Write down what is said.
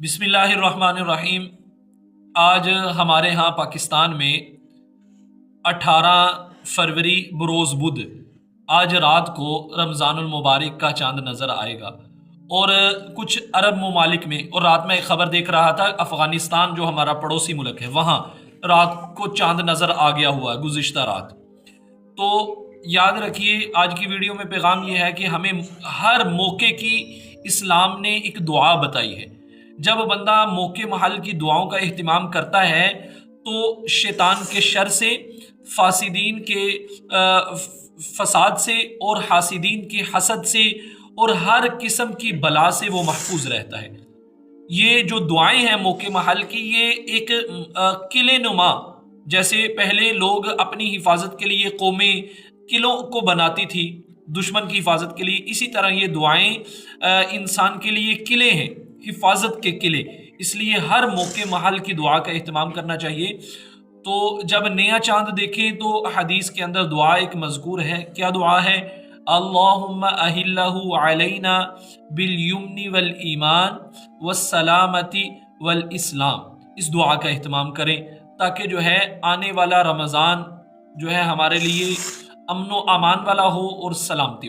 بسم اللہ الرحمن الرحیم۔ آج ہمارے ہاں پاکستان میں 18 فروری بروز بدھ آج رات کو رمضان المبارک کا چاند نظر آئے گا، اور کچھ عرب ممالک میں، اور رات میں ایک خبر دیکھ رہا تھا افغانستان جو ہمارا پڑوسی ملک ہے وہاں رات کو چاند نظر آ گیا ہوا ہے گزشتہ رات۔ تو یاد رکھیے آج کی ویڈیو میں پیغام یہ ہے کہ ہمیں ہر موقع کی اسلام نے ایک دعا بتائی ہے۔ جب بندہ موقع محل کی دعاؤں کا اہتمام کرتا ہے تو شیطان کے شر سے، فاسدین کے فساد سے، اور حاسدین کے حسد سے، اور ہر قسم کی بلا سے وہ محفوظ رہتا ہے۔ یہ جو دعائیں ہیں موقع محل کی، یہ ایک قلعے نما، جیسے پہلے لوگ اپنی حفاظت کے لیے قومیں قلعوں کو بناتی تھی دشمن کی حفاظت کے لیے، اسی طرح یہ دعائیں انسان کے لیے قلعے ہیں، حفاظت کے قلعے۔ اس لیے ہر موقع محل کی دعا کا اہتمام کرنا چاہیے۔ تو جب نیا چاند دیکھیں تو حدیث کے اندر دعا ایک مذکور ہے۔ کیا دعا ہے؟ اللہم اہلہ علینا بالیمن والایمان والسلامتی والاسلام۔ اس دعا کا اہتمام کریں تاکہ جو ہے آنے والا رمضان جو ہے ہمارے لیے امن و امان والا ہو اور سلامتی والا۔